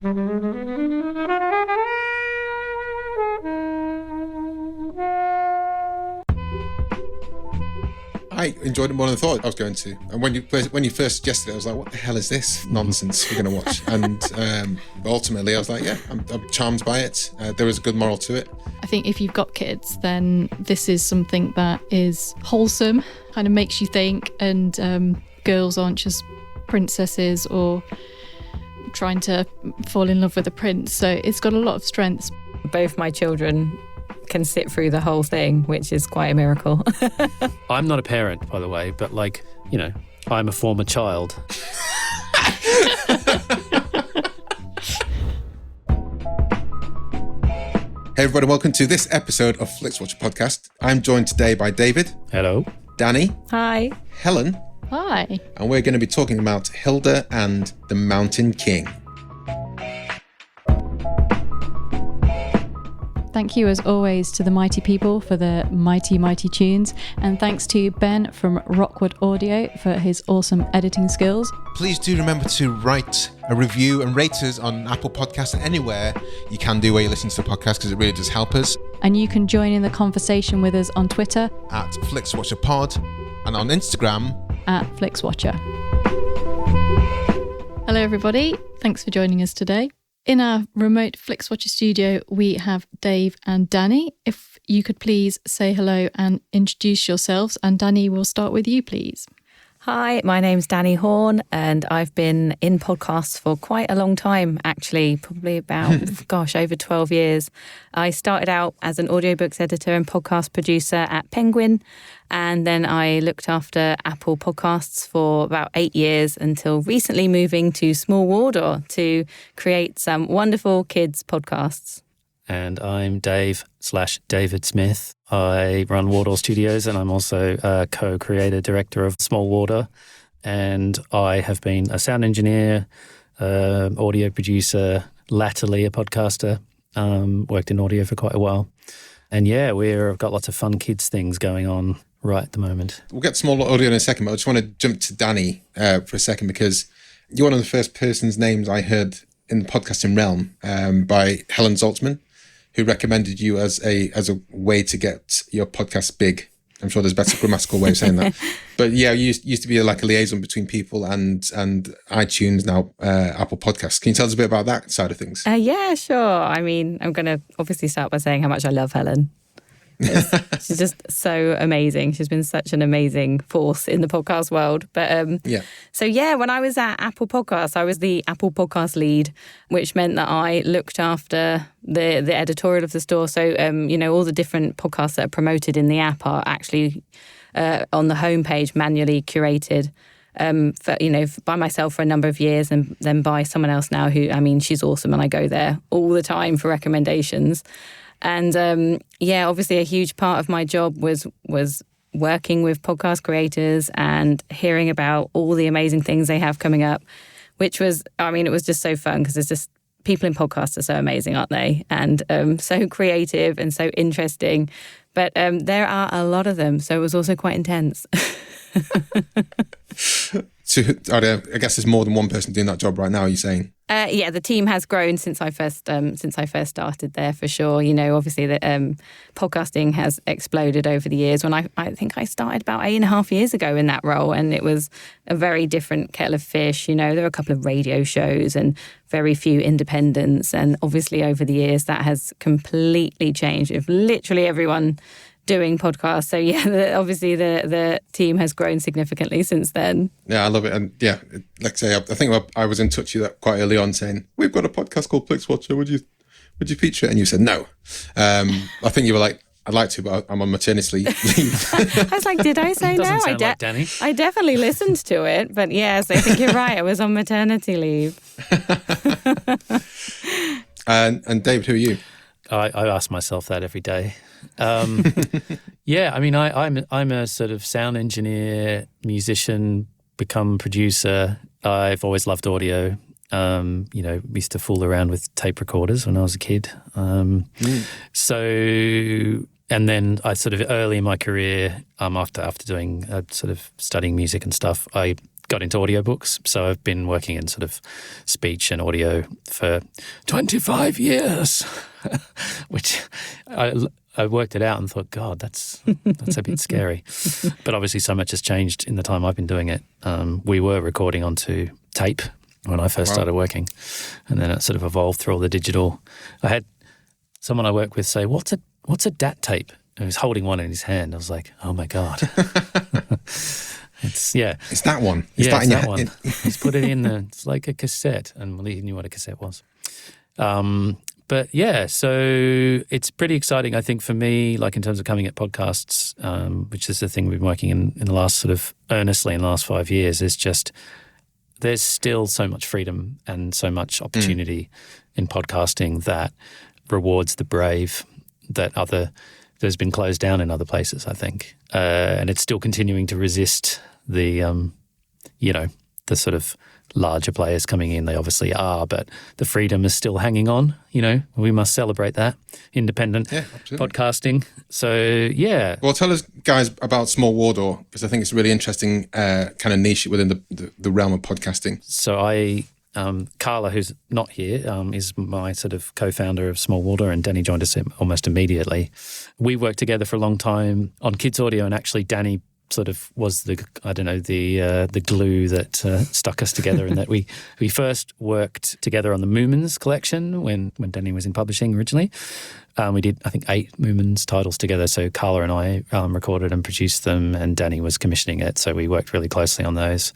I enjoyed it more than I thought I was going to. And when you first suggested it, I was like, what the hell is this nonsense we're going to watch? And ultimately, I was like, yeah, I'm charmed by it. There is a good moral to it. I think if you've got kids, then this is something that is wholesome, kind of makes you think, and girls aren't just princesses or trying to fall in love with a prince. So it's got a lot of strengths. Both my children can sit through the whole thing, which is quite a miracle. I'm not a parent, by the way, but I'm a former child. Hey everybody, welcome to this episode of Flixwatcher podcast. I'm joined today by David. Hello. Danni. Hi. Helen. Hi. And we're going to be talking about Hilda and the Mountain King. Thank you as always to the mighty people for the mighty, mighty tunes. And thanks to Ben from Rockwood Audio for his awesome editing skills. Please do remember to write a review and rate us on Apple Podcasts and anywhere you can do where you listen to the podcast, because it really does help us. And you can join in the conversation with us on Twitter At FlixWatcherPod and on Instagram at Flixwatcher. Hello everybody, thanks for joining us today. In our remote Flixwatcher studio, we have Dave and Danni. If you could please say hello and introduce yourselves. And Danni, we'll start with you, please. Hi, my name's Danni Haughan, and I've been in podcasts for quite a long time, actually, probably about, over 12 years. I started out as an audiobooks editor and podcast producer at Penguin, and then I looked after Apple Podcasts for about 8 years until recently moving to Small Wardour to create some wonderful kids podcasts. And I'm Dave/David Smith. I run Wardour Studios, and I'm also a co-creator director of Small Wardour. And I have been a sound engineer, audio producer, latterly a podcaster, worked in audio for quite a while. And yeah, we've got lots of fun kids things going on right at the moment. We'll get Small Audio in a second, but I just want to jump to Danni for a second, because you're one of the first person's names I heard in the podcasting realm by Helen Zaltzman, who recommended you as a way to get your podcast big. I'm sure there's a better grammatical way of saying that. But yeah, you used to be like a liaison between people and iTunes, now Apple Podcasts. Can you tell us a bit about that side of things? Yeah, sure. I mean, I'm going to obviously start by saying how much I love Helen. She's just so amazing. She's been such an amazing force in the podcast world. But when I was at Apple Podcasts, I was the Apple Podcast lead, which meant that I looked after the editorial of the store. So, all the different podcasts that are promoted in the app are actually on the homepage manually curated. By myself for a number of years, and then by someone else now who, she's awesome, and I go there all the time for recommendations. And obviously a huge part of my job was working with podcast creators and hearing about all the amazing things they have coming up, which was, it was just so fun, because it's just, people in podcasts are so amazing, aren't they? And so creative and so interesting. But there are a lot of them, so it was also quite intense. So I guess there's more than one person doing that job right now, are you saying? The team has grown since I first started there, for sure. Obviously the podcasting has exploded over the years. When I think I started about 8.5 years ago in that role, and it was a very different kettle of fish. There were a couple of radio shows and very few independents, and obviously over the years that has completely changed. If literally everyone doing podcasts. So obviously the team has grown significantly since then. Yeah, I love it. And yeah, like I say, I think I was in touch with you quite early on saying, we've got a podcast called Flixwatcher. Would you feature it? And you said no. I think you were like, I'd like to, but I'm on maternity leave. I was like, did I say no? Danni. I definitely listened to it, but yes, I think you're right. I was on maternity leave. And David, who are you? I ask myself that every day. I'm a sort of sound engineer, musician, become producer. I've always loved audio. Used to fool around with tape recorders when I was a kid. And then I sort of early in my career, after doing sort of studying music and stuff, I got into audiobooks. So I've been working in sort of speech and audio for 25 years, which I worked it out and thought, God, that's a bit scary. But obviously so much has changed in the time I've been doing it. We were recording onto tape when I first started working, and then it sort of evolved through all the digital. I had someone I work with say, what's a DAT tape? And he was holding one in his hand. I was like, oh my God. It's that one. That one. He's put it in there. It's like a cassette, and he knew what a cassette was. But yeah, so it's pretty exciting, I think, for me, like in terms of coming at podcasts, which is the thing we've been working in the last sort of earnestly in the last 5 years, is just there's still so much freedom and so much opportunity in podcasting that rewards the brave that's been closed down in other places, I think. And it's still continuing to resist the sort of larger players coming in. They obviously are, but the freedom is still hanging on. We must celebrate that independent podcasting. So, yeah. Well, tell us, guys, about Small Wardour, because I think it's a really interesting kind of niche within the realm of podcasting. So Carla, who's not here, is my sort of co-founder of Small Wardour, and Danni joined us almost immediately. We worked together for a long time on kids audio, and actually Danni sort of was the glue that stuck us together, and that we first worked together on the Moomins collection when Danni was in publishing originally. We did, I think, 8 Moomins titles together. So Carla and I recorded and produced them, and Danni was commissioning it. So we worked really closely on those.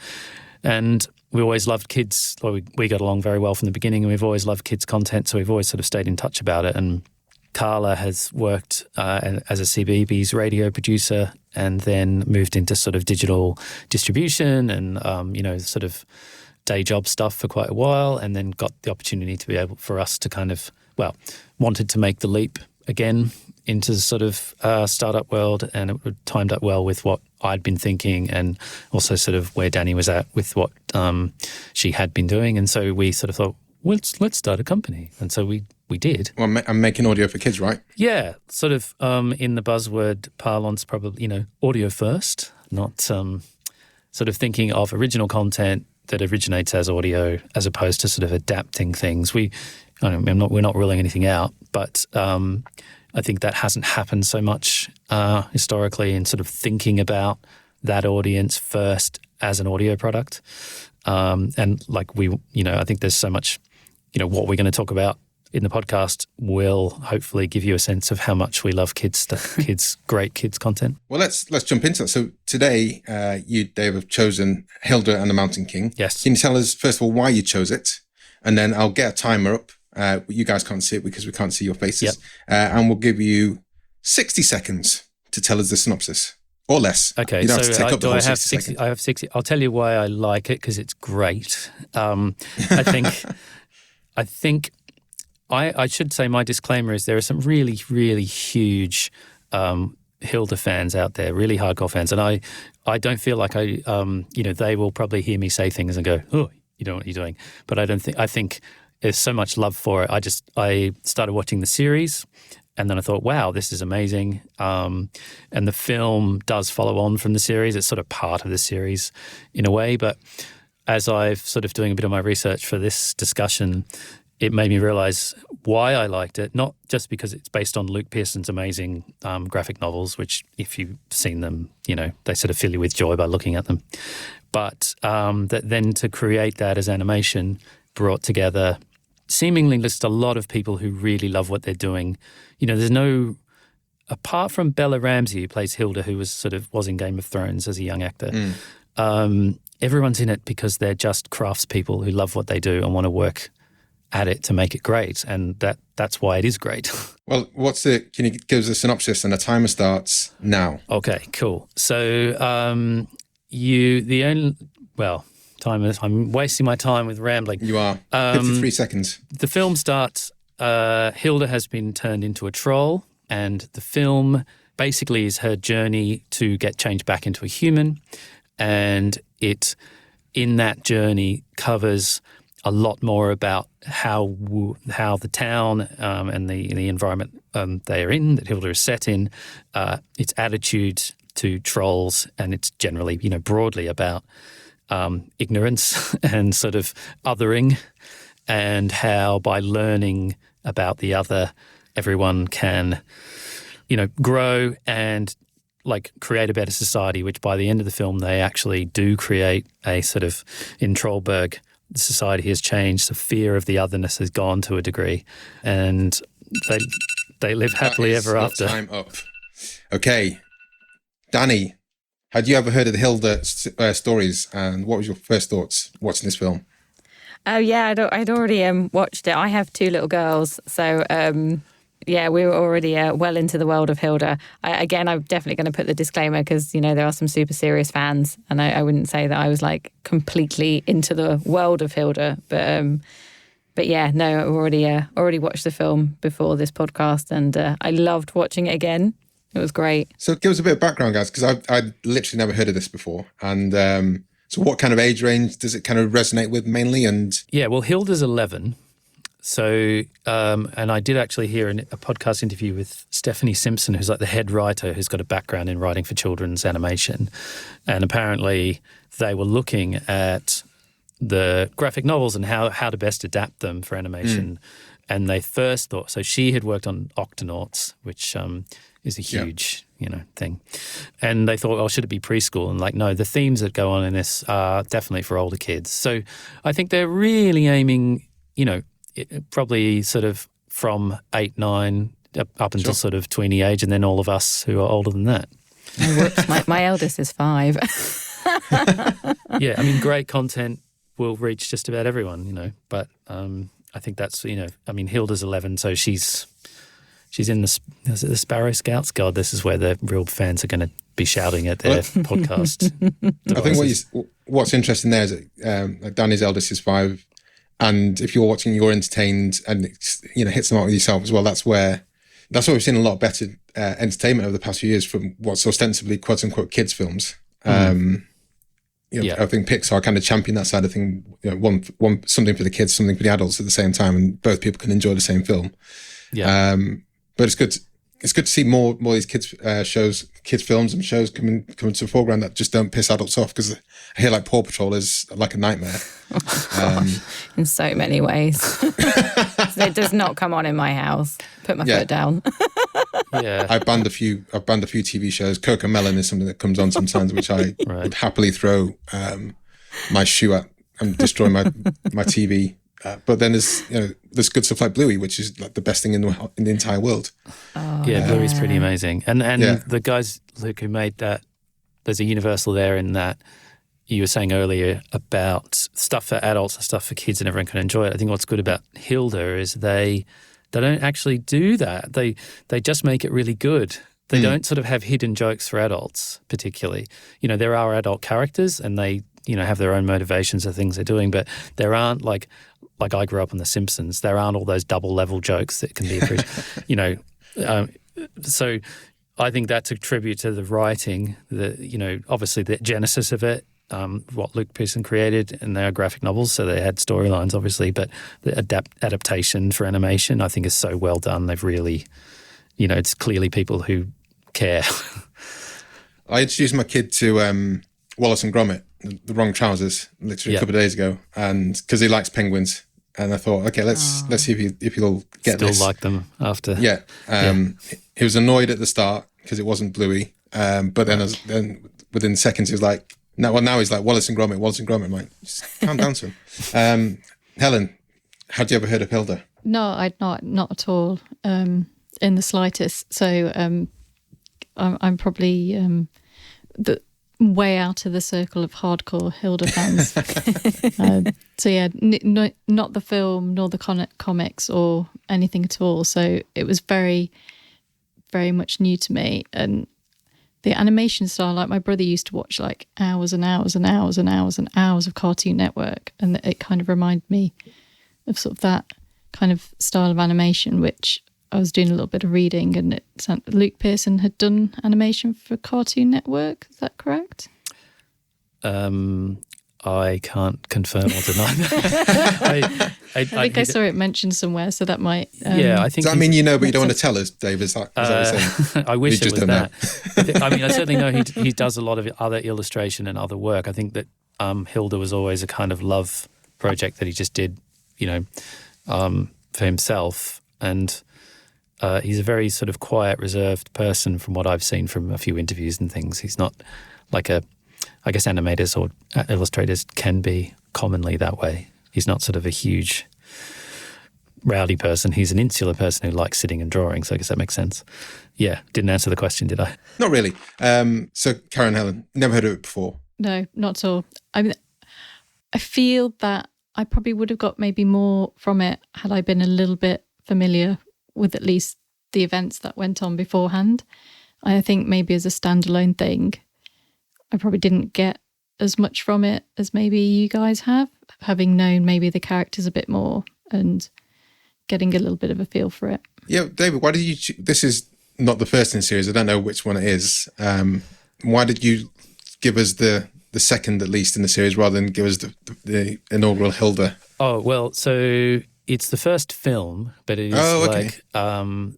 And we always loved kids. Well, we got along very well from the beginning, and we've always loved kids' content. So we've always sort of stayed in touch about it. And Carla has worked as a CBeebies radio producer, and then moved into sort of digital distribution and, sort of day job stuff for quite a while, and then got the opportunity to be able for us to kind of, wanted to make the leap again into the sort of startup world, and it timed up well with what I'd been thinking, and also sort of where Danni was at with what she had been doing. And so we sort of thought, let's start a company. And so we did. Well, I'm making audio for kids, right? Yeah, sort of in the buzzword parlance, probably, audio first, not sort of thinking of original content that originates as audio as opposed to sort of adapting things. We're not ruling anything out, but I think that hasn't happened so much historically in sort of thinking about that audience first as an audio product. And like I think there's so much, what we're going to talk about in the podcast will hopefully give you a sense of how much we love kids stuff, great kids content. Well, let's jump into it. So today, you, Dave, have chosen Hilda and the Mountain King. Yes. Can you tell us, first of all, why you chose it? And then I'll get a timer up. You guys can't see it because we can't see your faces. Yep. And we'll give you 60 seconds to tell us the synopsis. Or less. Okay, you don't have to take up the whole 60 seconds. I have 60. I'll tell you why I like it, because it's great. I should say my disclaimer is there are some really, really huge Hilda fans out there, really hardcore fans, and I don't feel like they will probably hear me say things and go, oh, you know what you're doing. But I think there's so much love for it. I started watching the series, and then I thought, wow, this is amazing. And the film does follow on from the series. It's sort of part of the series in a way. But as I've sort of doing a bit of my research for this discussion, it made me realize why I liked it, not just because it's based on Luke Pearson's amazing graphic novels, which if you've seen them, they sort of fill you with joy by looking at them. But that then to create that as animation brought together seemingly just a lot of people who really love what they're doing. There's no, apart from Bella Ramsey, who plays Hilda, who was in Game of Thrones as a young actor, everyone's in it because they're just craftspeople who love what they do and want to work at it to make it great. And that's why it is great. Well, can you give us a synopsis? And the timer starts now. Okay, cool. So I'm wasting my time with rambling. You are. 53 seconds. The film starts, Hilda has been turned into a troll, and the film basically is her journey to get changed back into a human. And it, in that journey, covers a lot more about how the town and the environment they are in, that Hilda is set in, its attitude to trolls, and it's generally, broadly about ignorance and sort of othering, and how by learning about the other, everyone can, grow and create a better society, which by the end of the film, they actually do create a sort of, in Trolberg, the society has changed. The fear of the otherness has gone to a degree, and they live happily ever after. Time up. Okay. Danni, had you ever heard of the Hilda stories, and what was your first thoughts watching this film? Oh, yeah, I'd already watched it. I have 2 little girls, so... yeah, we were already well into the world of Hilda. I'm definitely going to put the disclaimer because, there are some super serious fans, and I wouldn't say that I was completely into the world of Hilda. But yeah, no, I already watched the film before this podcast, and I loved watching it again. It was great. So give us a bit of background, guys, because I'd literally never heard of this before. And so what kind of age range does it kind of resonate with mainly? And yeah, well, Hilda's 11. So, and I did actually hear a podcast interview with Stephanie Simpson, who's the head writer, who's got a background in writing for children's animation. And apparently they were looking at the graphic novels and how to best adapt them for animation. And they first thought, so she had worked on Octonauts, which is a huge, thing. And they thought, should it be preschool? And no, the themes that go on in this are definitely for older kids. So I think they're really aiming, probably sort of from 8, 9 up until sort of tweeny age, and then all of us who are older than that. Oh, whoops, my eldest is 5. Yeah, I mean, great content will reach just about everyone, but I think that's, Hilda's 11, so she's in the Sparrow Scouts. God, this is where the real fans are going to be shouting at their podcast. I think what's interesting there is that Danni's eldest is 5, and if you're watching, you're entertained, and it hits them out with yourself as well. That's where we've seen a lot better entertainment over the past few years from what's ostensibly quote unquote kids films. I think Pixar kind of champion that side of thing. One something for the kids, something for the adults at the same time, and both people can enjoy the same film. Yeah. But it's good. It's good to see more of these kids films and shows coming to the foreground that just don't piss adults off, because I hear Paw Patrol is like a nightmare. In so many ways. It does not come on in my house. Put my foot down. Yeah, I've banned a few TV shows. Cocomelon is something that comes on sometimes, which I would happily throw my shoe at and destroy my TV. But then there's good stuff like Bluey, which is the best thing in the entire world. Bluey's pretty amazing. And the guys, Luke, who made that, there's a universal there in that you were saying earlier about stuff for adults and stuff for kids and everyone can enjoy it. I think what's good about Hilda is they don't actually do that. They just make it really good. They don't sort of have hidden jokes for adults particularly. There are adult characters and they, have their own motivations of things they're doing, but there aren't like I grew up on The Simpsons, there aren't all those double level jokes that can be appreciated. So I think that's a tribute to the writing, obviously the genesis of it, what Luke Pearson created, and they are graphic novels, so they had storylines obviously, but the adaptation for animation I think is so well done. They've really, it's clearly people who care. I introduced my kid to Wallace and Gromit, The Wrong Trousers, literally a couple of days ago, and because he likes penguins, and I thought, okay, let's see if he'll get Still this. like them after. Yeah. He was annoyed at the start because it wasn't Bluey, but then within seconds he was like, now he's like Wallace and Gromit. I'm like, just calm down to him. Helen, had you ever heard of Hilda? No, I'd not at all, in the slightest. So I'm probably the way out of the circle of hardcore Hilda fans. So yeah, not the film nor the comics or anything at all. So it was very, very much new to me. And the animation style, my brother used to watch hours and hours and hours and hours and hours of Cartoon Network, and it kind of reminded me of sort of that kind of style of animation, which I was doing a little bit of reading, and it sounded Luke Pearson had done animation for Cartoon Network. Is that correct? I can't confirm or deny that. I think I saw it mentioned somewhere, so that might... I think... Does that mean but you don't want to tell us, Dave? Is that what you're saying? I wish it was that. I certainly know he does a lot of other illustration and other work. I think that Hilda was always a kind of love project that he just did, for himself. And he's a very sort of quiet, reserved person from what I've seen from a few interviews and things. He's not like I guess animators or illustrators can be commonly that way. He's not sort of a huge rowdy person. He's an insular person who likes sitting and drawing. So I guess that makes sense. Yeah, didn't answer the question, did I? Not really. So Karen, Helen, never heard of it before. No, not at all. I mean, I feel that I probably would have got maybe more from it had I been a little bit familiar with at least the events that went on beforehand. I think maybe as a standalone thing, I probably didn't get as much from it as maybe you guys have, having known maybe the characters a bit more and getting a little bit of a feel for it. Yeah, David, why did you this is not the first in the series. I don't know which one it is. Why did you give us the second, at least, in the series, rather than give us the inaugural Hilda? Oh, well, so it's the first film, but it is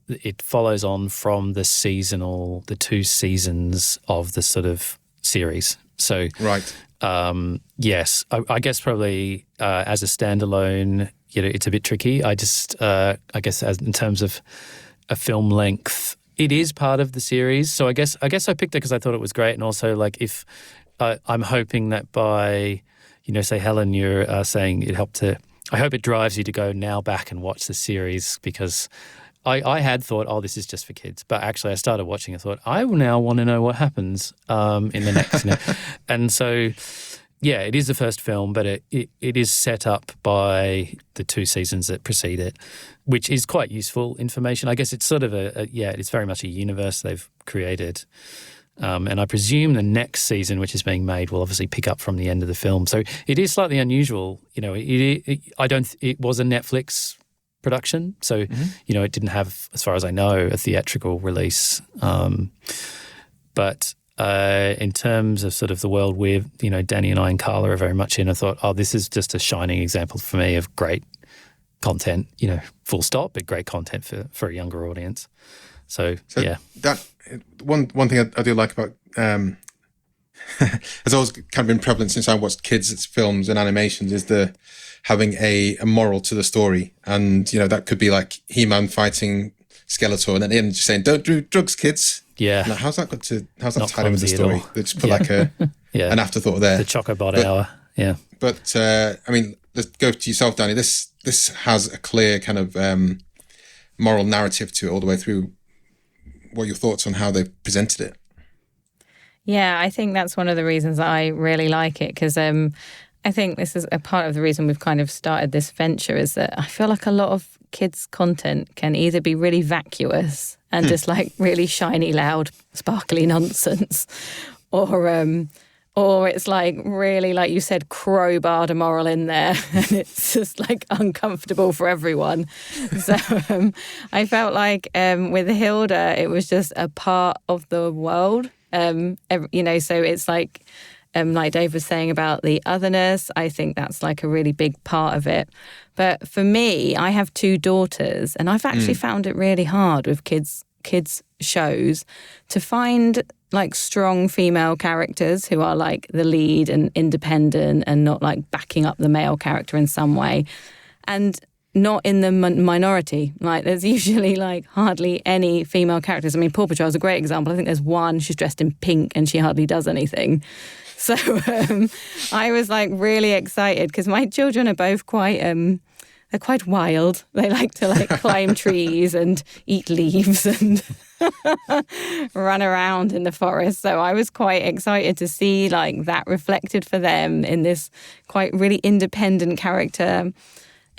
it follows on from the 2 seasons of the sort of series. So, right. Yes, I guess probably as a standalone, it's a bit tricky. I guess as in terms of a film length, it is part of the series. So I guess I picked it because I thought it was great, and also like if I'm hoping that by say Helen, you're saying it helped to. I hope it drives you to go now back and watch the series, because I had thought, oh, this is just for kids. But actually I started watching and thought, I now want to know what happens in the next. And so, yeah, it is the first film, but it is set up by the 2 seasons that precede it, which is quite useful information. I guess it's sort of it's very much a universe they've created. And I presume the next season, which is being made, will obviously pick up from the end of the film. So it is slightly unusual. It was a Netflix production, so it didn't have, as far as I know, a theatrical release. But in terms of sort of the world where Danny and I and Carla are very much in, I thought, oh, this is just a shining example for me of great content. Full stop, but great content for a younger audience. So yeah, that one thing I do like about has always kind of been prevalent since I watched kids' films and animations is having a moral to the story, and that could be like He-Man fighting Skeletor, and then the end just saying, "Don't do drugs, kids." Yeah, like, how's that Not tied in with the story? They just put like an afterthought there. The Chocobot hour. Yeah, but I mean, let's go to yourself, Danny. This has a clear kind of moral narrative to it all the way through. What are your thoughts on how they presented it? Yeah, I think that's one of the reasons I really like it, because I think this is a part of the reason we've kind of started this venture, is that I feel like a lot of kids' content can either be really vacuous and just like really shiny, loud, sparkly nonsense, or it's like really, like you said, crowbarred a moral in there, and it's just like uncomfortable for everyone. So I felt like with Hilda, it was just a part of the world. So it's like Dave was saying about the otherness, I think that's like a really big part of it. But for me, I have 2 daughters, and I've actually found it really hard with kids shows to find like strong female characters who are like the lead and independent and not like backing up the male character in some way, and not in the minority. Like there's usually like hardly any female characters. I mean, Paw Patrol is a great example. I think there's one, she's dressed in pink and she hardly does anything. So I was like really excited because my children are both quite they're quite wild. They like to like climb trees and eat leaves and run around in the forest. So I was quite excited to see like that reflected for them in this quite really independent character.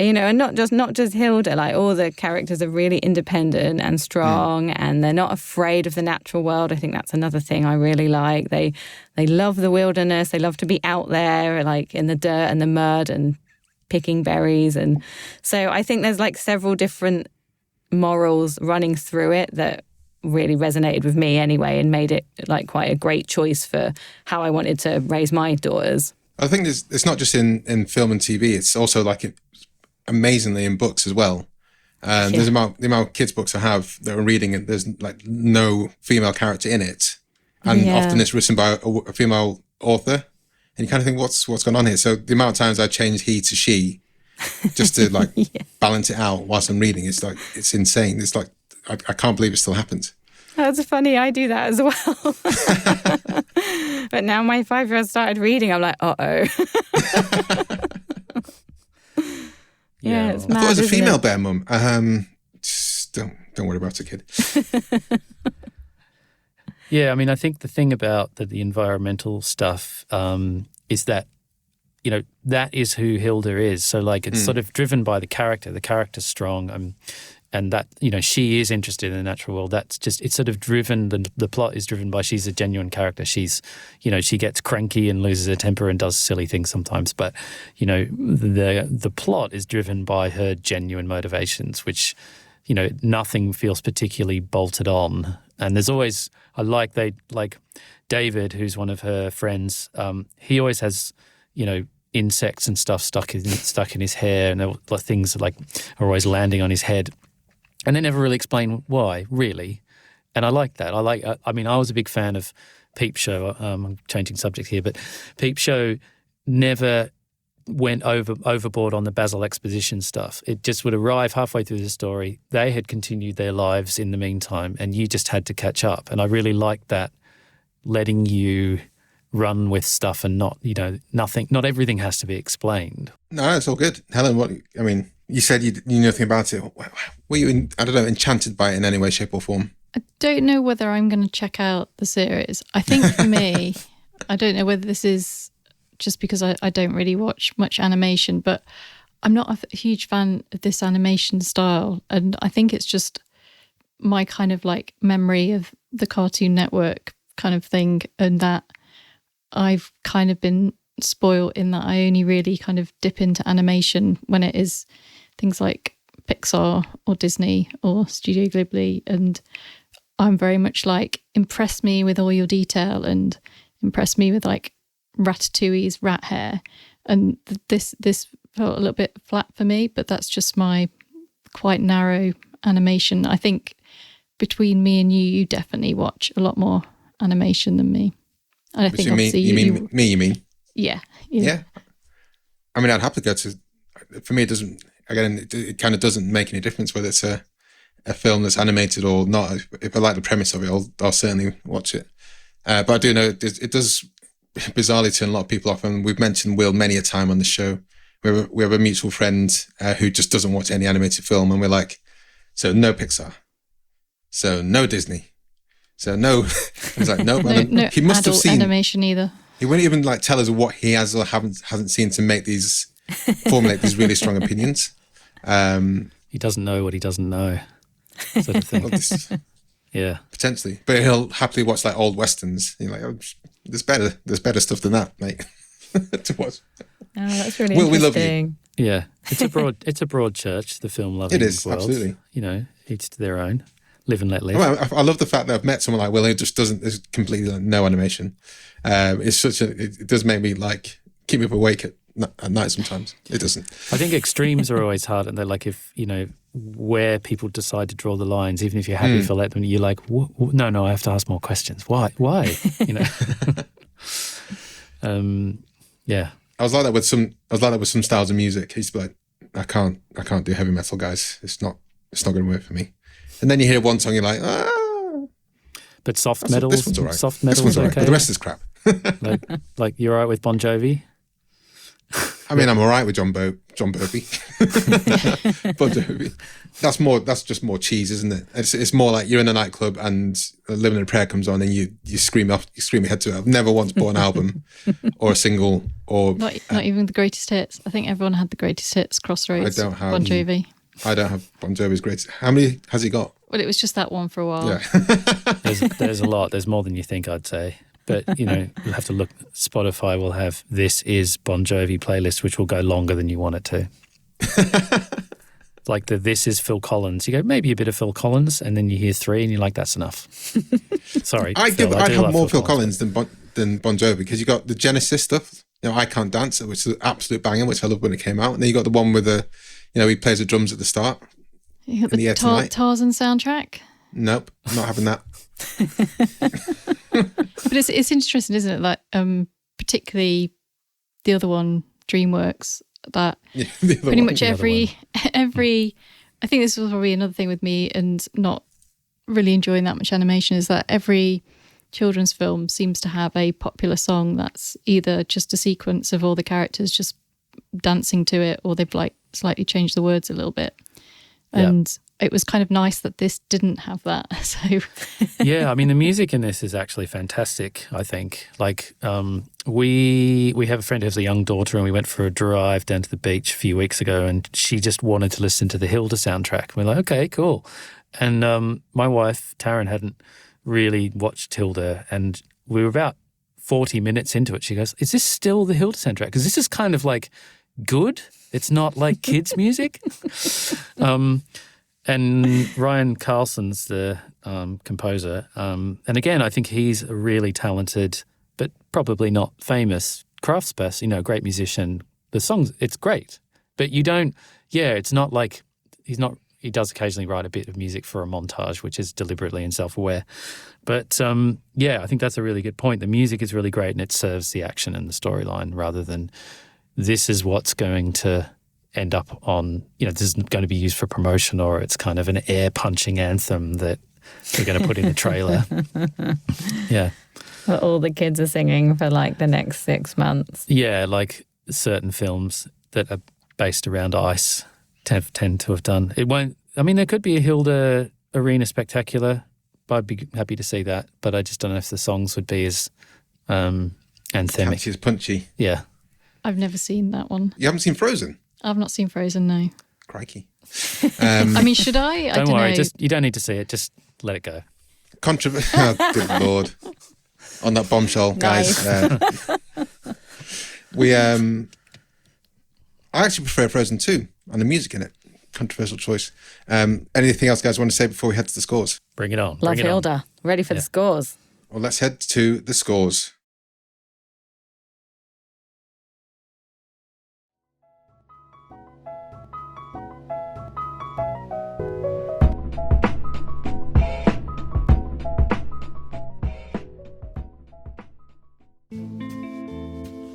And not just Hilda, like all the characters are really independent and strong, and they're not afraid of the natural world. I think that's another thing I really like. They love the wilderness. They love to be out there, like in the dirt and the mud and picking berries. And so I think there's like several different morals running through it that really resonated with me anyway, and made it like quite a great choice for how I wanted to raise my daughters. I think it's not just in film and TV. It's also like amazingly in books as well. There's the amount of kids' books I have that are reading, and there's like no female character in it, and often it's written by a female author And you kind of think, what's going on here? So the amount of times I changed he to she just to like balance it out whilst I'm reading, it's like, it's insane. It's like, I can't believe it still happens. That's funny. I do that as well. But now my 5-year-old started reading. I'm like, uh-oh. Yeah, it's mad. I thought it was a female bear, Mum. Just don't worry about it, kid. Yeah, I mean, I think the thing about the environmental stuff is that, you know, that is who Hilda is. So, like, it's sort of driven by the character. The character's strong, and that, you know, she is interested in the natural world. That's just, it's sort of driven, the plot is driven by, she's a genuine character. She's, you know, she gets cranky and loses her temper and does silly things sometimes. But, you know, the plot is driven by her genuine motivations, which, you know, nothing feels particularly bolted on. And there's always, like David, who's one of her friends, he always has, you know, insects and stuff stuck in his hair, and things like are always landing on his head. And they never really explain why, really. And I like that. I mean, I was a big fan of Peep Show. I'm changing subject here, but Peep Show never went overboard on the Basil exposition stuff. It just would arrive halfway through the story. They had continued their lives in the meantime, and you just had to catch up. And I really liked that, letting you run with stuff and not everything has to be explained. No, it's all good. Helen, you said you knew nothing about it. Were you, enchanted by it in any way, shape or form? I don't know whether I'm going to check out the series. I think for me, I don't know whether this is just because I don't really watch much animation, but I'm not a huge fan of this animation style. And I think it's just my kind of like memory of the Cartoon Network kind of thing, and that I've kind of been spoiled in that I only really kind of dip into animation when it is things like Pixar or Disney or Studio Ghibli, and I'm very much like, impress me with all your detail and impress me with like Ratatouille's rat hair. And this felt a little bit flat for me, but that's just my quite narrow animation. I think between me and you definitely watch a lot more animation than me. And I think obviously you mean? Yeah. I mean, I'd happily go to. For me, it doesn't. Again, it kind of doesn't make any difference whether it's a film that's animated or not. If I like the premise of it, I'll certainly watch it. But I do know it does bizarrely turn a lot of people off. And we've mentioned Will many a time on the show. We have a mutual friend who just doesn't watch any animated film, and we're like, so no Pixar, so no Disney, so no. He's like, no, he must have seen animation either. He wouldn't even like tell us what he has or hasn't seen to make formulate these really strong opinions. He doesn't know what he doesn't know, sort of thing. Yeah, potentially, but he'll happily watch like old westerns. You're like, oh, there's better stuff than that, mate. To watch. Oh, that's really interesting. We love you. Yeah, it's a broad church. The film loving it is world. Absolutely. You know, each to their own. Live and let live. Well, I love the fact that I've met someone like Will who just doesn't. There's completely like, no animation. It does make me like keep me up awake at night sometimes. It doesn't. I think extremes are always hard, and they're like, if you know where people decide to draw the lines, even if you're happy to let them, you're like, no, I have to ask more questions. Why? You know. Yeah. I was like that with some styles of music. I used to be like, I can't do heavy metal, guys. It's not going to work for me. And then you hear one song, you're like, ah. But soft metal, this one's all right. Soft metal, all right. okay. But the rest is crap. like you're all right with Bon Jovi? I mean, I'm all right with John Bovey. Bon Jovi. That's just more cheese, isn't it? It's more like you're in a nightclub and Living in a Prayer comes on and you scream your head to it. I've never once bought an album or a single or not even the greatest hits. I think everyone had the greatest hits. Crossroads. I don't have Bon Jovi. I don't have Bon Jovi's greatest. How many has he got? Well, it was just that one for a while. Yeah. there's a lot. There's more than you think, I'd say. But, you know, you'll have to look. Spotify will have This Is Bon Jovi playlist, which will go longer than you want it to. Like This Is Phil Collins. You go, maybe a bit of Phil Collins, and then you hear 3 and you're like, that's enough. Sorry. I have more Phil Collins than Bon Jovi, because you got the Genesis stuff, you know, I Can't Dance, which is an absolute banger, which I loved when it came out. And then you got the one with he plays the drums at the start. You got the Tarzan soundtrack? Nope, I'm not having that. But it's interesting, isn't it? Like, particularly the other one, DreamWorks, that pretty much every, I think this was probably another thing with me and not really enjoying that much animation, is that every children's film seems to have a popular song that's either just a sequence of all the characters just dancing to it, or they've like slightly changed the words a little bit. And it was kind of nice that this didn't have that. So yeah, I mean, the music in this is actually fantastic, I think. Like, we have a friend who has a young daughter, and we went for a drive down to the beach a few weeks ago, and she just wanted to listen to the Hilda soundtrack. We're like, okay, cool. And my wife, Taryn, hadn't really watched Hilda, and we were about 40 minutes into it. She goes, is this still the Hilda soundtrack? Because this is kind of like good. It's not like kids' music. And Ryan Carlson's the composer. And again, I think he's a really talented, but probably not famous craftsperson, great musician. The songs, it's great. But it's not like he does occasionally write a bit of music for a montage, which is deliberately and self-aware. But I think that's a really good point. The music is really great and it serves the action and the storyline rather than this is what's going to end up on, this is going to be used for promotion, or it's kind of an air-punching anthem that we're going to put in a trailer. Yeah. That all the kids are singing for like the next 6 months. Yeah, like certain films that are based around ice tend to have done. It won't, there could be a Hilda Arena Spectacular, but I'd be happy to see that. But I just don't know if the songs would be as anthemic. Catchy as punchy. Yeah. I've never seen that one. You haven't seen Frozen? I've not seen Frozen, no. Crikey. Should I? Don't worry, you don't need to see it. Just let it go. Oh, good Lord. On that bombshell, guys. I actually prefer Frozen 2 and the music in it. Controversial choice. Anything else, guys, want to say before we head to the scores? Bring it on. Love Hilda. Ready for the scores. Well, let's head to the scores.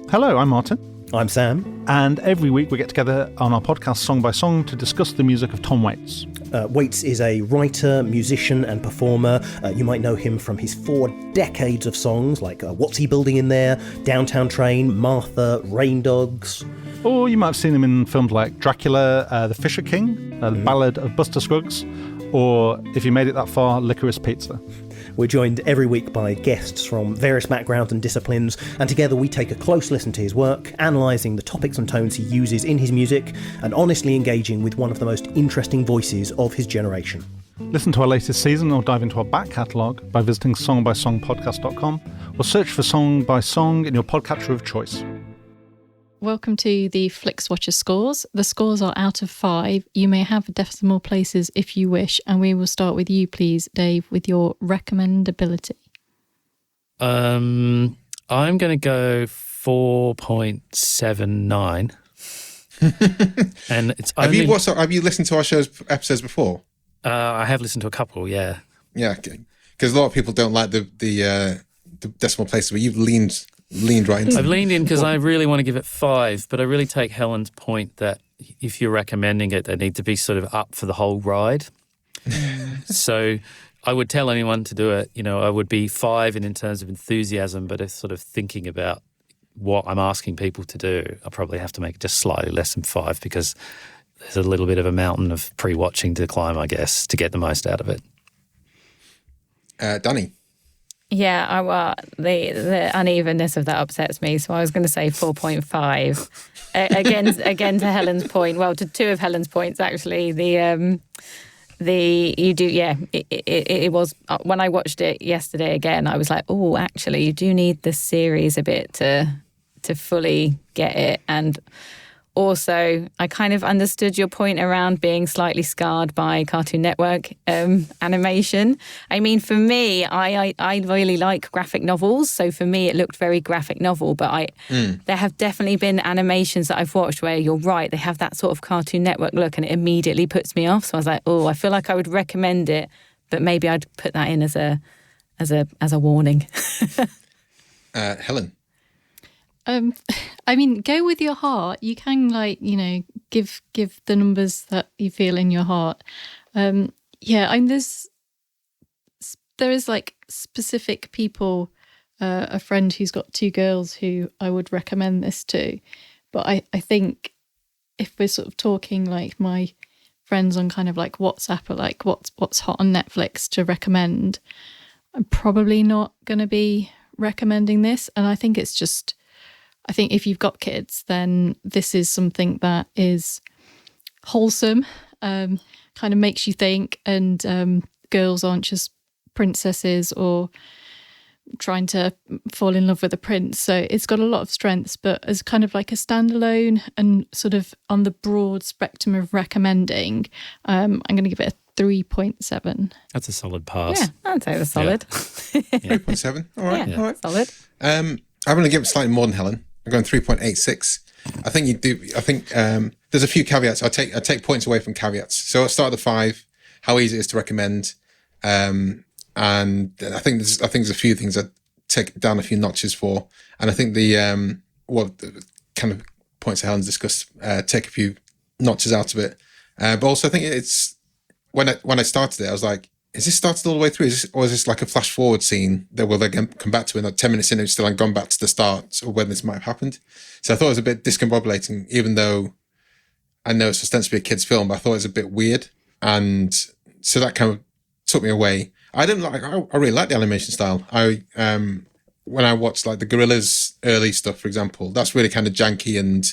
Hello, I'm Martin. I'm Sam. And every week we get together on our podcast Song by Song to discuss the music of Tom Waits. Waits is a writer, musician and performer. You might know him from his 4 decades of songs like What's He Building in There, Downtown Train, Martha, Rain Dogs. Or you might have seen him in films like Dracula, The Fisher King, The Ballad of Buster Scruggs, or, if you made it that far, Licorice Pizza. We're joined every week by guests from various backgrounds and disciplines, and together we take a close listen to his work, analysing the topics and tones he uses in his music, and honestly engaging with one of the most interesting voices of his generation. Listen to our latest season or dive into our back catalogue by visiting songbysongpodcast.com or search for Song by Song in your podcatcher of choice. Welcome to the Flixwatcher scores. The scores are out of 5. You may have decimal places if you wish, and we will start with you, please, Dave, with your recommendability. I'm going to go 4.79. And it's only... Have you listened to our episodes before? I have listened to a couple, yeah. Yeah, because a lot of people don't like the decimal places, but you've leaned right into I've leaned in because I really want to give it 5, but I really take Helen's point that if you're recommending it, they need to be sort of up for the whole ride. So I would tell anyone to do it. I would be 5 in terms of enthusiasm, but if sort of thinking about what I'm asking people to do, I probably have to make it just slightly less than 5 because there's a little bit of a mountain of pre-watching to climb, I guess, to get the most out of it. Danni? Yeah, the unevenness of that upsets me. So I was going to say 4.5. Again, to Helen's point. Well, to 2 of Helen's points actually. It was when I watched it yesterday again. I was like, oh, actually, you do need the series a bit to fully get it. And also, I kind of understood your point around being slightly scarred by Cartoon Network animation. I mean, for me, I really like graphic novels. So for me, it looked very graphic novel. But there have definitely been animations that I've watched where you're right, they have that sort of Cartoon Network look and it immediately puts me off. So I was like, oh, I feel like I would recommend it, but maybe I'd put that in as a warning. Helen? I mean, go with your heart. You can give the numbers that you feel in your heart. Yeah, and there is like specific people. A friend who's got 2 girls who I would recommend this to, but I think if we're sort of talking like my friends on kind of like WhatsApp or like what's hot on Netflix to recommend, I'm probably not going to be recommending this. And I think if you've got kids, then this is something that is wholesome, kind of makes you think, and girls aren't just princesses or trying to fall in love with a prince. So it's got a lot of strengths, but as kind of like a standalone and sort of on the broad spectrum of recommending, I'm going to give it a 3.7. That's a solid pass. Yeah, I'd say it's solid. Yeah. 3.7. All right. Yeah, all right. Solid. I'm going to give it slightly more than Helen. I'm going 3.86. I think you do. I think there's a few caveats. I take points away from caveats. So I'll start at the 5. How easy it is to recommend. And I think there's a few things I'd take down a few notches for. And I think the kind of points that Helen's discussed, take a few notches out of it. But also I think it's, when I started it, I was like, is this started all the way through? Or is this like a flash forward scene that we'll again come back to, and like 10 minutes in, it's still gone back to the start or when this might have happened? So I thought it was a bit discombobulating, even though I know it's ostensibly a kid's film, but I thought it was a bit weird. And so that kind of took me away. I really like the animation style. When I watched like the Gorillas early stuff, for example, that's really kind of janky and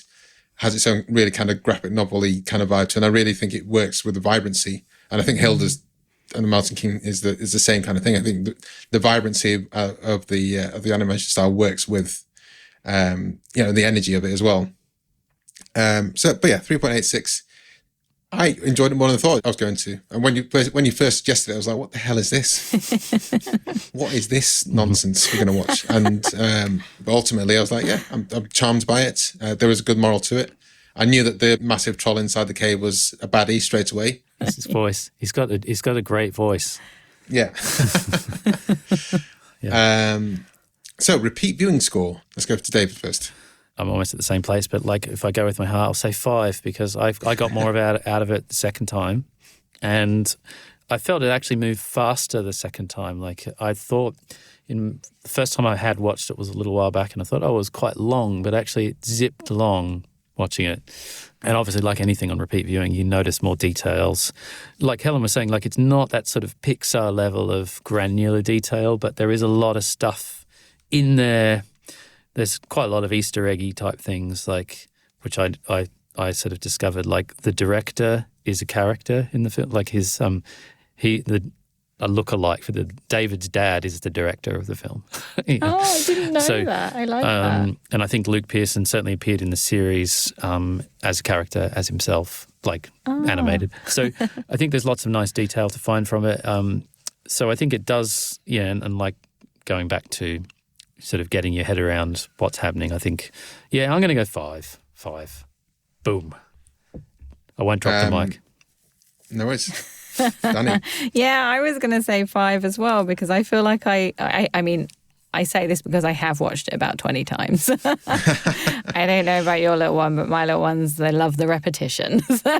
has its own really kind of graphic novel-y kind of vibe to it. And I really think it works with the vibrancy. And I think Hilda's and the Mountain King is the same kind of thing. I think the vibrancy of the animation style works with the energy of it as well. But yeah, 3.86. I enjoyed it more than I thought I was going to. And when you first suggested it, I was like, what the hell is this? What is this nonsense we're going to watch? And but ultimately I was like, yeah, I'm charmed by it. There was a good moral to it. I knew that the massive troll inside the cave was a baddie straight away. That's his voice. He's got a great voice. Yeah. Yeah. So repeat viewing score. Let's go to David first. I'm almost at the same place, but like if I go with my heart, I'll say 5 because I got more out of it the second time, and I felt it actually moved faster the second time. Like I thought, in the first time I had watched it was a little while back, and I thought it was quite long, but actually it zipped along watching it. And obviously, like anything on repeat viewing, you notice more details. Like Helen was saying, like it's not that sort of Pixar level of granular detail, but there is a lot of stuff in there. There's quite a lot of Easter eggy type things, like which I sort of discovered. Like the director is a character in the film, like his a lookalike for David's dad is the director of the film. Oh, I didn't know that. I like that. And I think Luke Pearson certainly appeared in the series as a character, as himself, like animated. So I think there's lots of nice detail to find from it. So I think it does, and like going back to sort of getting your head around what's happening, I think, I'm going to go 5. 5. Boom. I won't drop the mic. No worries. Danni. Yeah, I was going to say 5 as well, because I feel like I mean, I say this because I have watched it about 20 times. I don't know about your little one, but my little ones, they love the repetition. So,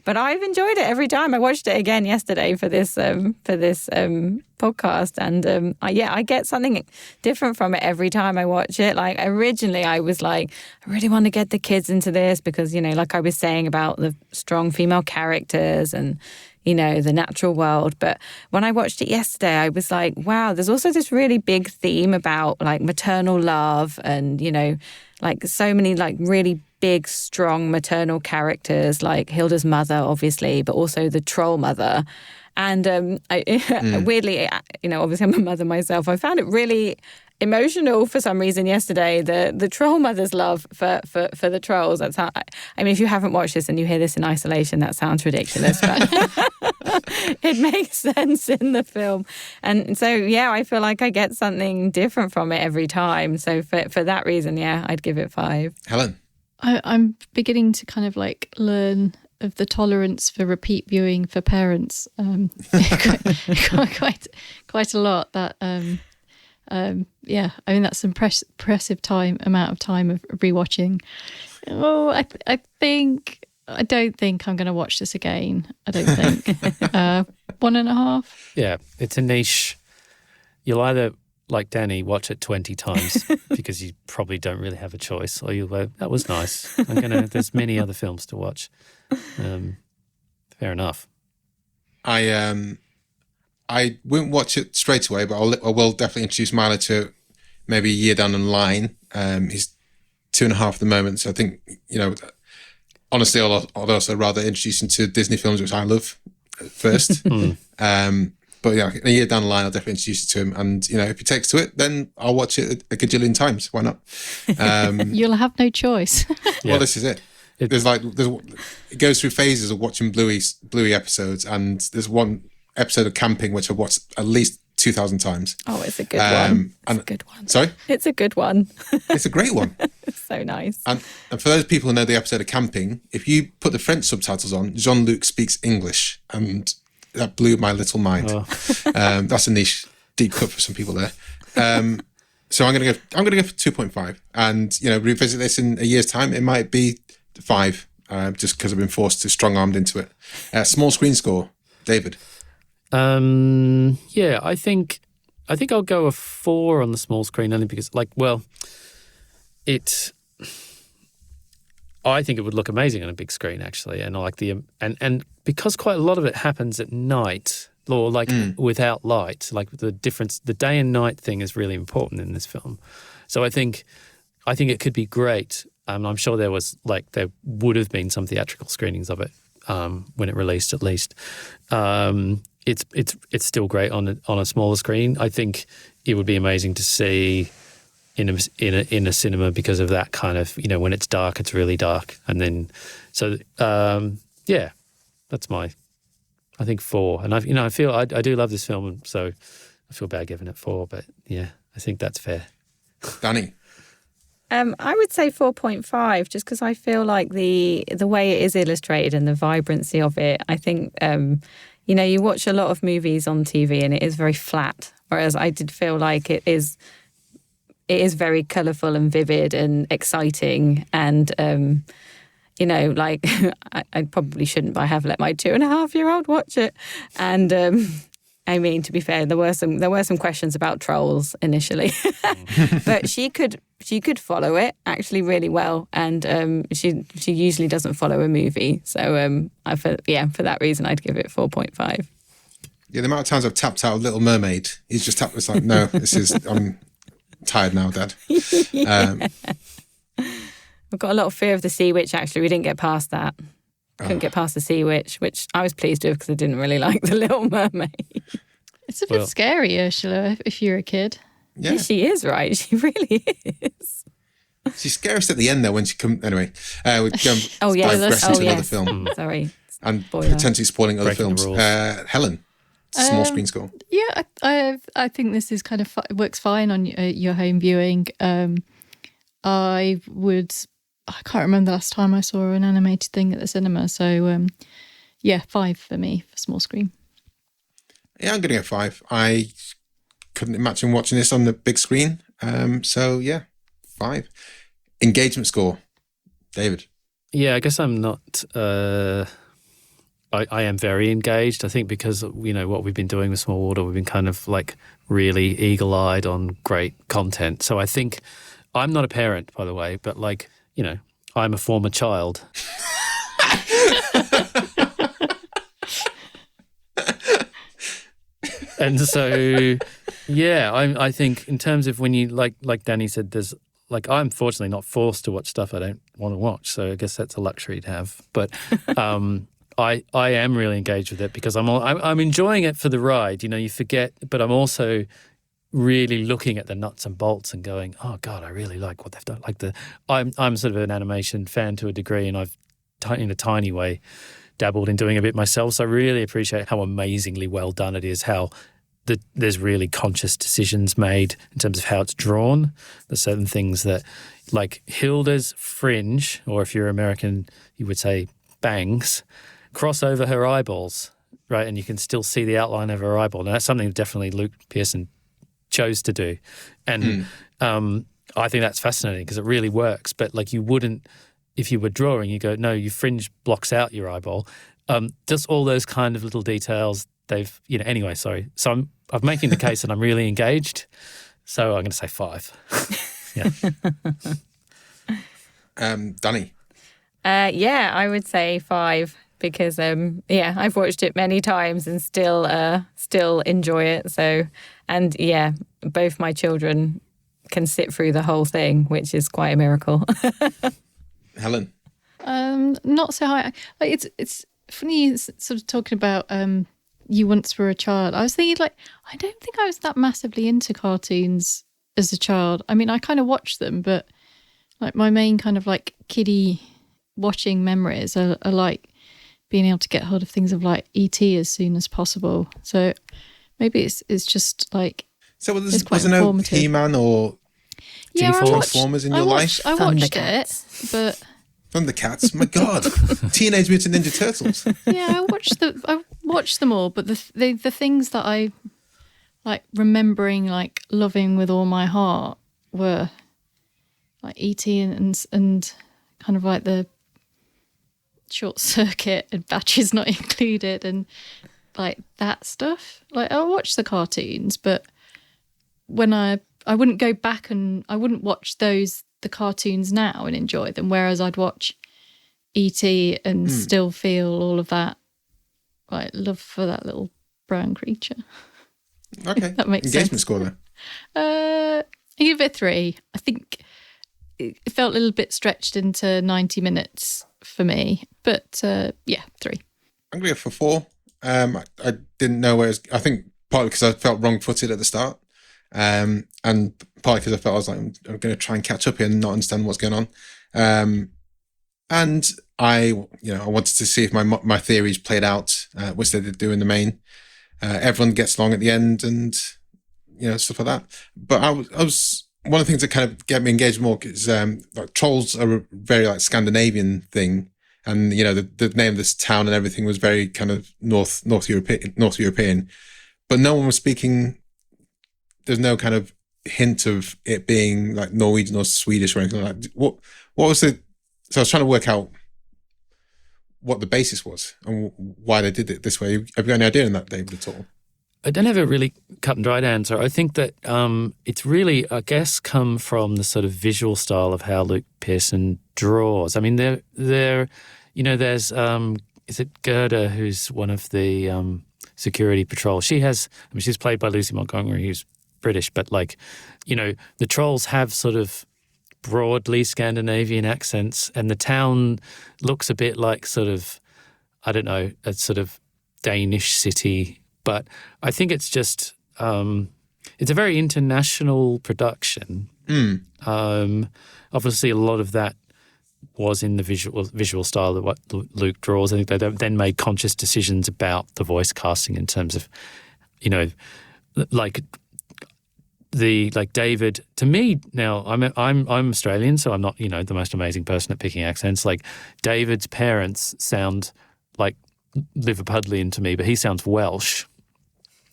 but I've enjoyed it every time. I watched it again yesterday for this podcast, and I get something different from it every time I watch it. Like originally, I was like, I really want to get the kids into this because like I was saying about the strong female characters and the natural world. But when I watched it yesterday, I was like, wow, there's also this really big theme about like maternal love and, like so many like really big, strong maternal characters, like Hilda's mother, obviously, but also the troll mother. And weirdly, obviously I'm a mother myself. I found it really emotional for some reason yesterday, the troll mother's love for the trolls. That's how, I mean, if you haven't watched this and you hear this in isolation, that sounds ridiculous, but it makes sense in the film. And so, I feel like I get something different from it every time. So for that reason, I'd give it 5. Helen? I'm beginning to kind of like learn of the tolerance for repeat viewing for parents. Quite a lot that Yeah, I mean that's an impressive amount of time of rewatching. Oh, I don't think I'm going to watch this again. I don't think 1.5. Yeah, it's a niche. You'll either, like Danny, watch it 20 times because you probably don't really have a choice, or you'll go, that was nice. There's many other films to watch. Fair enough. I won't watch it straight away, but I will definitely introduce Milo to it maybe a year down the line. He's 2.5 at the moment, so I think, honestly, I'd also rather introduce him to Disney films, which I love first. But yeah, a year down the line, I'll definitely introduce it to him. And, if he takes to it, then I'll watch it a gajillion times. Why not? You'll have no choice. Well, this is it. It goes through phases of watching Bluey episodes, and there's one episode of camping which I've watched at least 2,000 times. Oh, it's a good one. It's a good one. Sorry? It's a good one. It's a great one. It's so nice. And for those people who know the episode of camping, if you put the French subtitles on, Jean-Luc speaks English, and that blew my little mind. Oh. That's a niche deep cut for some people there. So I'm gonna go for 2.5, and revisit this in a year's time. It might be 5, just because I've been forced to strong-armed into it. Small screen score, David. Yeah, I think I'll go a 4 on the small screen, only because, I think it would look amazing on a big screen, actually, and I like and because quite a lot of it happens at night, or without light, like the day and night thing is really important in this film. So I think it could be great. I'm sure there would have been some theatrical screenings of it when it released, at least. It's still great on a smaller screen. I think it would be amazing to see in a cinema because of that kind of, when it's dark, it's really dark, and then that's my, I think 4. And I do love this film, so I feel bad giving it 4, but yeah, I think that's fair. Danny. I would say 4.5, just because I feel like the way it is illustrated and the vibrancy of it. I think you watch a lot of movies on TV and it is very flat, whereas I did feel like it is very colourful and vivid and exciting, and I probably shouldn't, but I have let my 2.5-year-old watch it, and I mean, to be fair, there were some questions about trolls initially, but she could follow it actually really well, and she usually doesn't follow a movie, so for that reason I'd give it 4.5. Yeah, the amount of times I've tapped out of Little Mermaid, he's just tapped. It's like, no, I'm tired now, Dad. I've got a lot of fear of the sea witch. Actually, we didn't get past that. Couldn't get past the sea witch, which I was pleased with because I didn't really like the Little Mermaid. It's a bit scary, Ursula, if you're a kid. Yeah, she is, right? She really is. She's scariest at the end, though, when she comes. Anyway, we're going into another film. Sorry. And potentially spoiling other films. Helen, small screen score. Yeah, I think this is kind of works fine on your home viewing. I can't remember the last time I saw an animated thing at the cinema. So, 5 for me for small screen. Yeah, I'm going to go 5. I couldn't imagine watching this on the big screen. 5. Engagement score, David. Yeah, I guess I'm not. I am very engaged. I think because what we've been doing with Small Wardour, we've been kind of really eagle-eyed on great content. So I think I'm not a parent, by the way, but I'm a former child. And so, I think in terms of when you, like Danny said, there's, I'm fortunately not forced to watch stuff I don't want to watch. So I guess that's a luxury to have. But I am really engaged with it because I'm enjoying it for the ride. You forget, but I'm also really looking at the nuts and bolts and going, oh God, I really like what they've done. I'm sort of an animation fan to a degree, and I've in a tiny way dabbled in doing a bit myself. So I really appreciate how amazingly well done it is, how there's really conscious decisions made in terms of how it's drawn. There's certain things that, like Hilda's fringe, or if you're American, you would say bangs, cross over her eyeballs, right? And you can still see the outline of her eyeball. Now that's something definitely Luke Pearson chose to do. And I think that's fascinating because it really works. But like you wouldn't, if you were drawing, you go, no, your fringe blocks out your eyeball. Just all those kind of little details anyway, sorry. So I'm making the case and I'm really engaged. So I'm going to say 5. Yeah. Danni? I would say 5 because, I've watched it many times and still enjoy it. So, and yeah, both my children can sit through the whole thing, which is quite a miracle. Helen? Not so high. Like it's funny sort of talking about you once were a child. I was thinking like, I don't think I was that massively into cartoons as a child. I mean, I kind of watched them, but like my main kind of like kiddie watching memories are like being able to get hold of things of like E.T. as soon as possible. So maybe it's just like, so was there no He-Man or Transformers in your life? I watched it, but Thundercats, my God, Teenage Mutant Ninja Turtles. Yeah, I watched them all, but the things that I like remembering, like loving with all my heart, were like E.T. and kind of like the Short Circuit and Batches Not Included and like that stuff. Like I watched the cartoons, but when I wouldn't go back and I wouldn't watch the cartoons now and enjoy them, whereas I'd watch E.T. and still feel all of that like love for that little brown creature. Okay. That makes Engagement sense. score then? I give it 3. I think it felt a little bit stretched into 90 minutes for me, but 3. I'm going to go for 4. I didn't know where it was. I think partly because I felt wrong-footed at the start, and partly because I felt I was like, I'm going to try and catch up here and not understand what's going on. And I wanted to see if my theories played out, which they did do in the main. Everyone gets along at the end, and stuff like that. But I was one of the things that kind of get me engaged more is like trolls are a very like Scandinavian thing, and the name of this town and everything was very kind of North European, but no one was speaking. There's no kind of hint of it being like Norwegian or Swedish or anything like that. What was the? So I was trying to work out what the basis was and why they did it this way. Have you got any idea on that, David, at all? I don't have a really cut and dried answer. I think that it's really, I guess, come from the sort of visual style of how Luke Pearson draws. I mean, there's, is it Gerda, who's one of the security patrol? She's played by Lucy Montgomery, who's British, but the trolls have sort of broadly Scandinavian accents, and the town looks a bit like sort of, I don't know, a sort of Danish city. But I think it's just it's a very international production. Obviously, a lot of that was in the visual style of what Luke draws. I think they then made conscious decisions about the voice casting in terms of, like David. To me now, I'm Australian, so I'm not the most amazing person at picking accents. Like David's parents sound like Liverpudlian to me, but he sounds Welsh.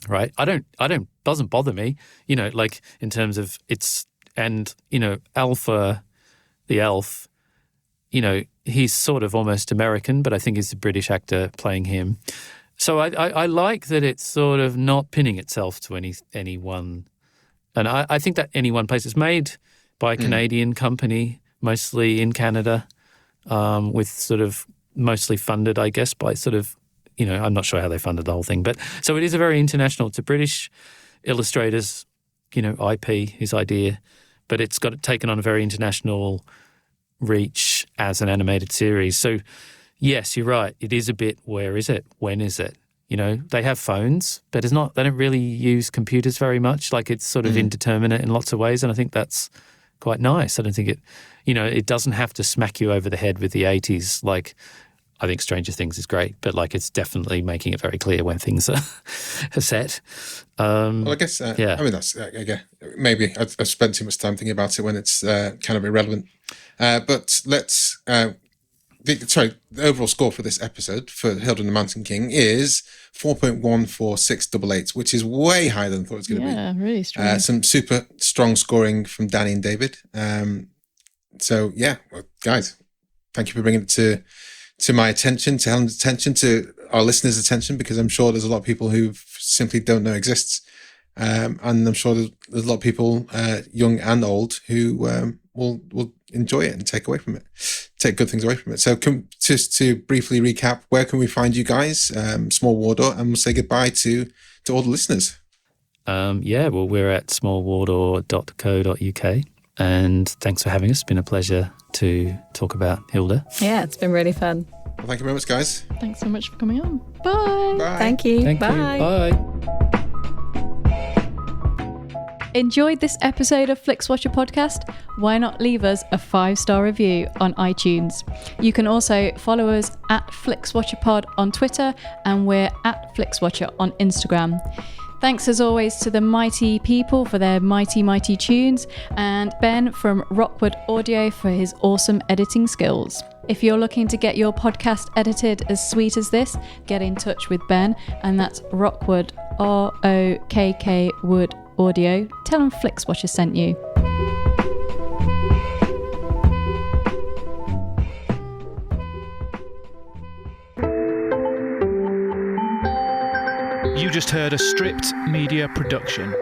Right, doesn't bother me, like in terms of it's, and Alpha, the elf, he's sort of almost American, but I think he's a British actor playing him. So I like that it's sort of not pinning itself to any one, and I think that any one place is made by a Canadian company, mostly in Canada, with sort of mostly funded, I guess, by sort of. I'm not sure how they funded the whole thing, but so it is a very international. It's a British illustrator's, IP, his idea, but it's got taken on a very international reach as an animated series. So, yes, you're right. It is a bit. Where is it? When is it? They have phones, but it's not. They don't really use computers very much. Like it's sort of indeterminate in lots of ways, and I think that's quite nice. I don't think it. It doesn't have to smack you over the head with the 80s like. I think Stranger Things is great, but it's definitely making it very clear when things are set. Well, I guess, yeah. I mean, that's, maybe I've spent too much time thinking about it when it's kind of irrelevant. But let's the overall score for this episode for Hilda and the Mountain King is 4.14688, which is way higher than I thought it was going to be. Yeah, really strong. Some super strong scoring from Danni and David. So yeah, well, guys, thank you for bringing it to my attention, to Helen's attention, to our listeners' attention, because I'm sure there's a lot of people who simply don't know exists. And I'm sure there's a lot of people, young and old, who will enjoy it and take good things away from it. So just to briefly recap, where can we find you guys, Small Wardour, and we'll say goodbye to all the listeners. Well, we're at smallwardour.co.uk, and thanks for having us. It's been a pleasure to talk about Hilda. Yeah, it's been really fun. Well, thank you very much, guys. Thanks so much for coming on. Bye. Bye. Thank you. Thank Bye. you. Bye. Enjoyed this episode of Flixwatcher podcast? Why not leave us a 5-star review on iTunes? You can also follow us at FlixWatcherPod on Twitter, and we're at FlixWatcher on Instagram. Thanks as always to the mighty people for their mighty tunes, and Ben from Rockwood Audio for his awesome editing skills. If you're looking to get your podcast edited as sweet as this, get in touch with Ben, and that's Rockwood, ROKK Wood Audio. Tell them Flixwatcher sent you. You just heard a Stripped Media production.